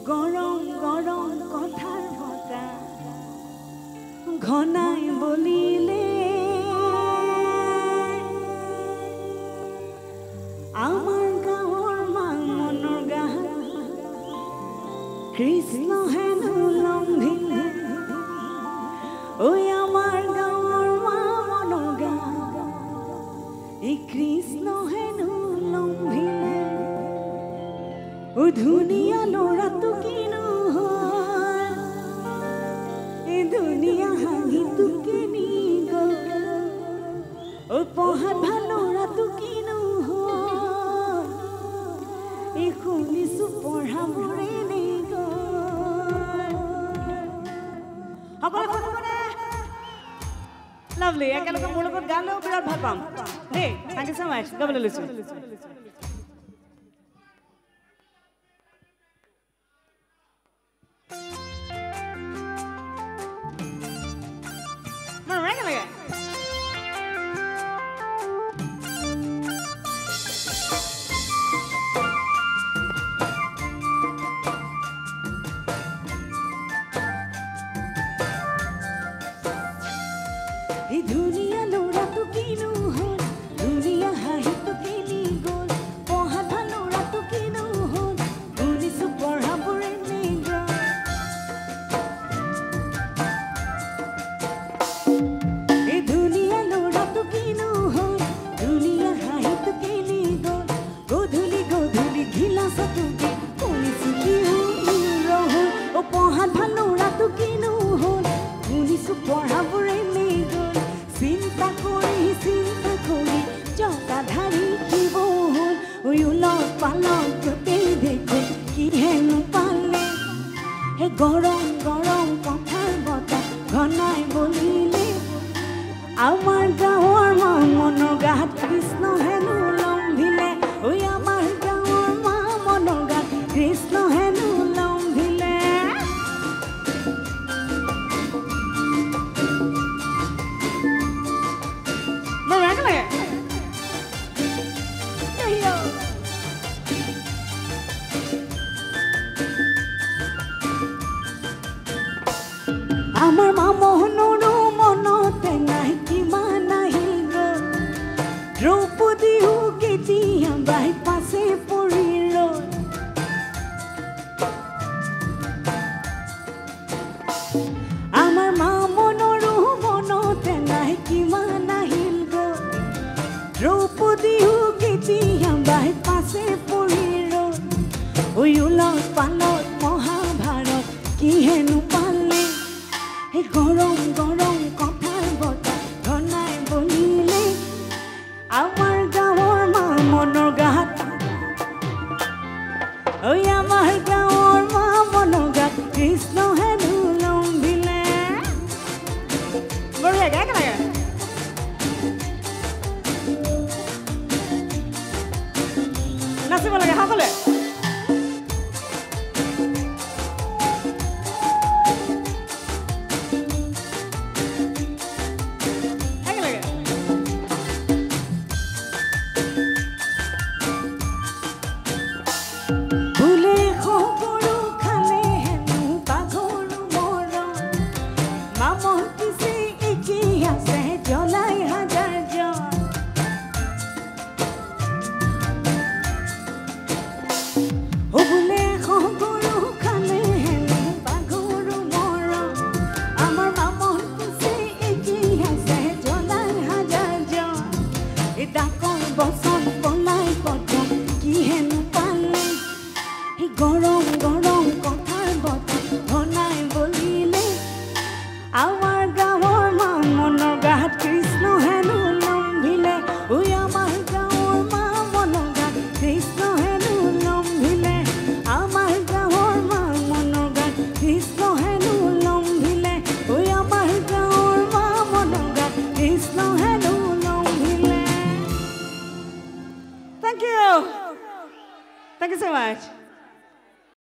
গৰম গৰম কথাৰ কথা ঘনায় বলিলে আমাৰ গাঁৱৰ মনৰ গান কৃষ্ণ হেনো লম্ভিলে ঐ আমাৰ গাঁৱৰ মনৰ গান এই কৃষ্ণ হেনো লম্ভিলে ও ধুনীয়া ল'ৰাটো কিনো হ'ল এই ধুনীয়া হাঁহিটো কিনি গ'ল ও পঢ়াত ভাল ল'ৰাটো কিনো হ'ল এই শুনিছোঁ পঢ়াবোৰে নি গ'ল লাভলি একেলগে মোৰ লগত গালেও বিৰাট ভাল পাম দেই থেংক ইউ so much গাবলৈ লৈছোঁ ধুনীয়া ল'ৰাটো কিনো হ'ল ধুনীয়া হাঁহিটো কিনি গ'ল পঢ়াত ভাল ল'ৰাটো কিনো হ'ল শুনিছোঁ পঢ়াবোৰে নি গ'ল এই ধুনীয়া ল'ৰাটো কিনো হ'ল ধুনীয়া হাঁহিটো কিনি গ'ল গধূলি গধূলি গিলাচটোকে শুনিছোঁ কি হ'ল অ পঢ়াত ভাল ল'ৰাটো কিনো হ'ল শুনিছোঁ পঢ়াবোৰে নি গ'ল চিন্তা কৰি জটাধাৰী শিৱ হ'ল ঐ উলট পালট গোটেই দেখে কি হেনো পালে হে গৰম গৰম কথাৰ বতা ঘনাই বলিলে আমাৰ গাঁৱৰ মনৰ গাত কৃষ্ণ হেনো লম্ভিলে ঐ আমাৰ গাঁৱৰ মনৰ গাত কৃষ্ণ হেনো লম্ভিলে আমাৰ মামোহনৰো মনতে নাই কিমান আহিল গ'ল দ্ৰৌপদীও কেতিয়া বাই পাছে পৰি ৰ'ল আমাৰ মামোহনৰো মনতে নাই কিমান আহিল গ'ল দ্ৰৌপদীও কেতিয়া বাই পাছে পৰি ৰ'ল ঐ উলট পালট মহাভাৰত কি হেনো পালে এই গৰম গৰম কথাৰ বতা ঘনাই বলিলে আমাৰ গাঁৱৰ মনৰ গাত ঐ আমাৰ গাঁৱৰ মনৰ গাত কৃষ্ণ হেনো লম্ভিলে বঢ়িয়া গাই লাগে নাচিব লাগে সকলোৱে ডাক